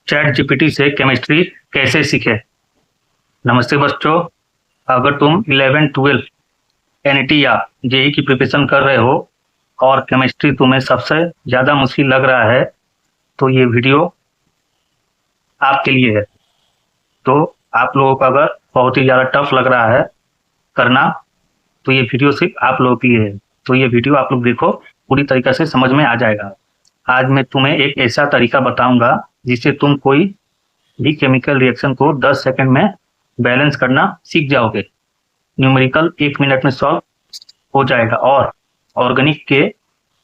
Chat GPT से chemistry कैसे सीखे। नमस्ते बच्चों, अगर तुम 11 12 एनईटी या जेई की प्रिपरेशन कर रहे हो और केमिस्ट्री तुम्हें सबसे ज़्यादा मुश्किल लग रहा है तो ये वीडियो आपके लिए है। तो आप लोगों को अगर बहुत ही ज़्यादा टफ लग रहा है करना तो ये वीडियो सिर्फ आप लोगों के लिए है। तो ये वीडियो आप लोग देखो, पूरी तरीके से समझ में आ जाएगा। आज मैं तुम्हें एक ऐसा तरीका बताऊंगा जिससे तुम कोई भी केमिकल रिएक्शन को 10 सेकंड में बैलेंस करना सीख जाओगे। न्यूमेरिकल 1 मिनट में सॉल्व हो जाएगा और ऑर्गेनिक के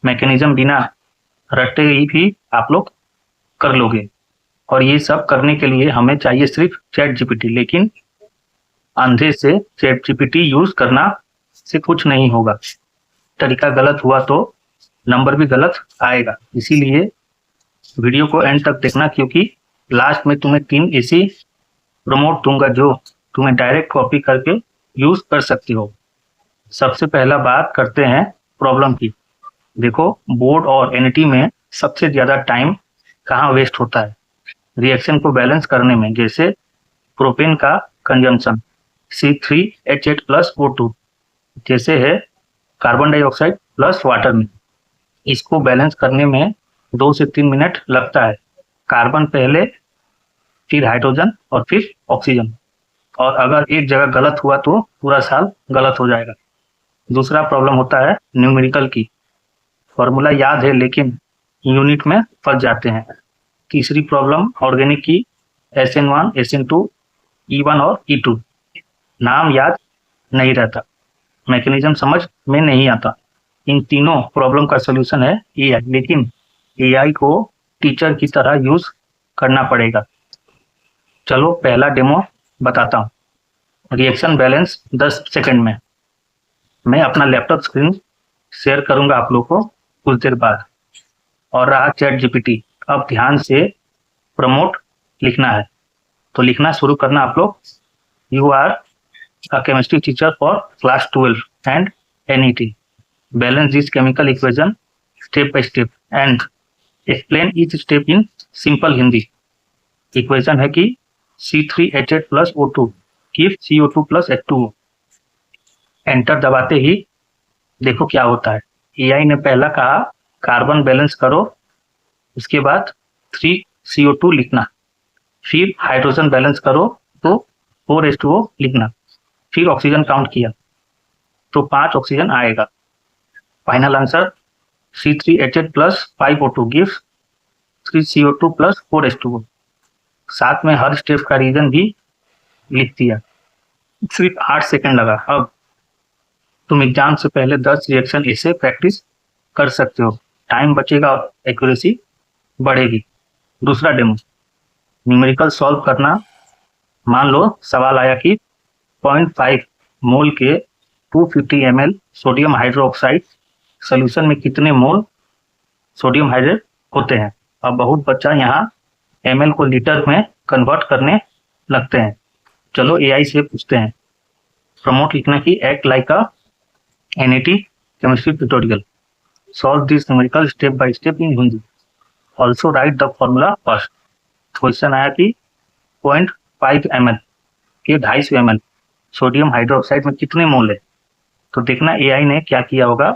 मैकेनिज्म बिना रटे ही भी आप लोग कर लोगे। और ये सब करने के लिए हमें चाहिए सिर्फ चैट जीपीटी, लेकिन अंधे से चैट जीपीटी यूज करना से कुछ नहीं होगा। तरीका गलत हुआ तो नंबर भी गलत आएगा, इसीलिए वीडियो को एंड तक देखना, क्योंकि लास्ट में तुम्हें 3 ऐसी प्रमोट दूंगा जो तुम्हें डायरेक्ट कॉपी करके यूज कर सकती हो। सबसे पहला बात करते हैं प्रॉब्लम की। देखो, बोर्ड और एनईटी में सबसे ज्यादा टाइम कहाँ वेस्ट होता है रिएक्शन को बैलेंस करने में। जैसे प्रोपेन का कंजम्पशन C3H8+O2 जैसे है कार्बन डाइऑक्साइड प्लस वाटर में, इसको बैलेंस करने में 2 से 3 मिनट लगता है। कार्बन पहले, फिर हाइड्रोजन और फिर ऑक्सीजन, और अगर एक जगह गलत हुआ तो पूरा साल गलत हो जाएगा। दूसरा प्रॉब्लम होता है न्यूमेरिकल की। फॉर्मूला याद है लेकिन यूनिट में फंस जाते हैं। तीसरी प्रॉब्लम ऑर्गेनिक की, SN1 SN2 E1 और E2 नाम याद नहीं रहता, मैकेनिज्म समझ में नहीं आता। इन तीनों प्रॉब्लम का सोल्यूशन है AI, लेकिन AI को टीचर की तरह यूज करना पड़ेगा। चलो पहला डेमो बताता हूँ। रिएक्शन बैलेंस 10 सेकंड में। मैं अपना लैपटॉप स्क्रीन शेयर करूंगा आप लोगों को कुछ देर बाद। और रहा चैट जीपीटी, अब ध्यान से प्रमोट लिखना है, तो लिखना शुरू करना आप लोग। You are a chemistry teacher for class 12 and NET. Balance this chemical equation step by step and explain each step in simple Hindi. Equation है कि C3H8+O2 गिव CO2+H2O। एंटर दबाते ही देखो क्या होता है। AI ने पहला कहा कार्बन बैलेंस करो, उसके बाद 3CO2 लिखना, फिर हाइड्रोजन बैलेंस करो तो 4H2O लिखना, फिर ऑक्सीजन काउंट किया तो 5 ऑक्सीजन आएगा। Final answer C3H8+5O2 gives 3CO2+4H2O। साथ में हर स्टेप का रीजन भी लिख दिया। सिर्फ 8 सेकंड लगा। अब तुम एग्जाम से पहले 10 रिएक्शन ऐसे प्रैक्टिस कर सकते हो, टाइम बचेगा और एक्यूरेसी बढ़ेगी। दूसरा डेमो, न्यूमेरिकल सॉल्व करना। मान लो सवाल आया कि 0.5 मोल के 250 ml सोडियम हाइड्रोक्साइड सोल्यूशन में कितने मोल सोडियम हाइड्रेट होते हैं। अब बहुत बच्चा यहाँ ml को लीटर में कन्वर्ट करने लगते हैं। चलो AI से पूछते हैं। प्रमोट लिखना कि act like a NET chemistry tutorial, solve this numerical step by step in Hindi, also right the formula first. Question आया कि 0.5 ml के 250 ml सोडियम हाइड्रोक्साइड में कितने मोल है। तो देखना AI ने क्या किया होगा।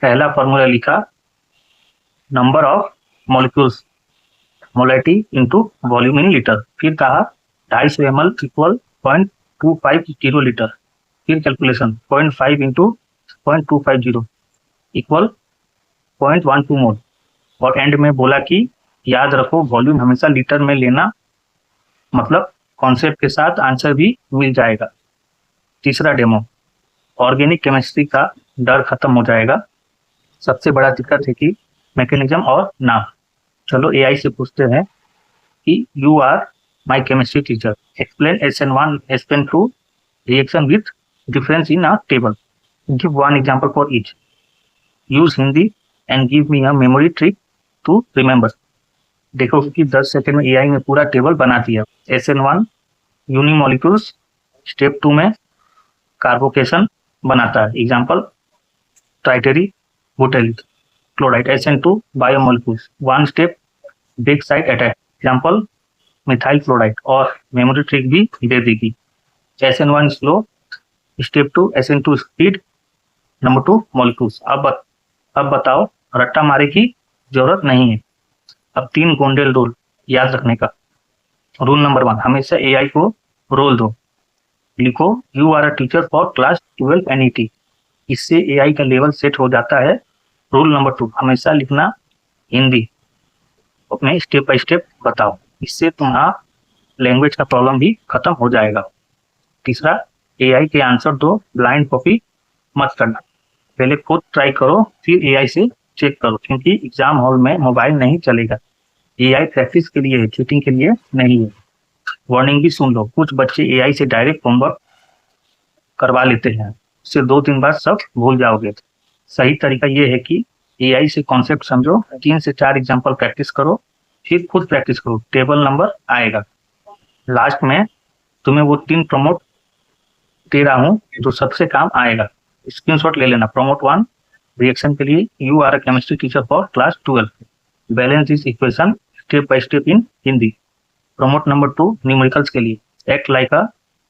पहला फॉर्मूला लिखा number of molecules molarity into volume in litre, फिर कहा 250 ml इक्वल 0.250 लीटर, फिर कैलकुलेशन 0.5 इंटू 0.250 इक्वल 0.12 मोल, और एंड में बोला कि याद रखो वॉल्यूम हमेशा लीटर में लेना, मतलब कॉन्सेप्ट के साथ आंसर भी मिल जाएगा। तीसरा डेमो, ऑर्गेनिक केमिस्ट्री का डर खत्म हो जाएगा। सबसे बड़ा दिक्कत है कि मैकेनिज्म और नाम। चलो AI से पूछते हैं कि you are my chemistry teacher, explain SN1 SN2 reaction with difference in a table, give one example for each, use Hindi and give me a memory trick to remember. देखो कि 10 सेकंड में AI ने पूरा table बना दिया। SN1 यूनिमोलिक्यूल्स, step 2 में carbocation बनाता है, example tertiary butyl chloride. SN2 biomolecules, one step back side attack, example methyl chloride और मेमोरी ट्रिक भी दे देगी। SN1 slow, step 2 SN2 speed, number 2 molecules. अब बताओ, रट्टा मारे की जरूरत नहीं है। अब 3 गोल्डन रूल याद रखने का। रूल नंबर 1, हमेशा AI को रोल दो। लिखो you are a teacher for class 12 NET, इससे AI का लेवल सेट हो जाता है। रूल नंबर 2, हमेशा लिखना हिंदी अपने स्टेप बाय स्टेप बताओ, इससे तुम्हारा लैंग्वेज का प्रॉब्लम भी खत्म हो जाएगा। तीसरा, AI के आंसर दो, ब्लाइंड कॉपी मत करना। पहले खुद ट्राई करो, फिर AI से चेक करो, क्योंकि एग्जाम हॉल में मोबाइल नहीं चलेगा। AI प्रैक्टिस के लिए है, चीटिंग के लिए नहीं है। वार्निंग भी सुन लो, कुछ बच्चे AI से डायरेक्ट होमवर्क करवा लेते हैं, उससे 2 दिन बाद सब भूल जाओगे। सही तरीका ये है कि AI से कॉन्सेप्ट समझो, 3 से 4 एग्जाम्पल प्रैक्टिस करो, फिर खुद प्रैक्टिस करो, टेबल नंबर आएगा। लास्ट में तुम्हें वो 3 प्रमोट दे रहा हूँ जो सबसे काम आएगा, स्क्रीनशॉट ले लेना। प्रमोट 1 रिएक्शन के लिए, you are a chemistry teacher for class 12, balance this equation step by step in Hindi. Prompt number 2 numericals के लिए, act like a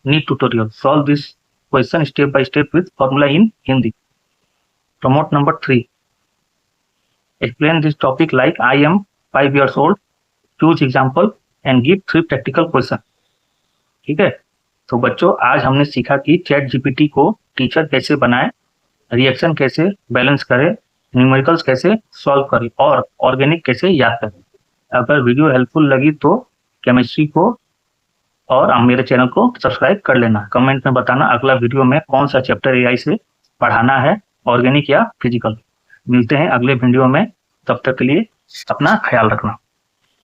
NEET tutorial, solve this question step by step with formula in Hindi. Prompt number 3, explain this topic like I am 5 years old, choose example and give 3 practical question। ठीक है, तो बच्चों आज हमने सीखा कि चैट जीपीटी को teacher कैसे बनाए, रिएक्शन कैसे बैलेंस करे, न्यूमेरिकल्स कैसे सॉल्व करे और ऑर्गेनिक कैसे याद करें। अगर वीडियो हेल्पफुल लगी तो केमिस्ट्री को और मेरे चैनल को सब्सक्राइब कर लेना। कमेंट में बताना अगला वीडियो में कौन सा चैप्टर AI से पढ़ाना है, ऑर्गेनिक या फिजिकल। मिलते हैं अगले वीडियो में, तब तक के लिए अपना ख्याल रखना।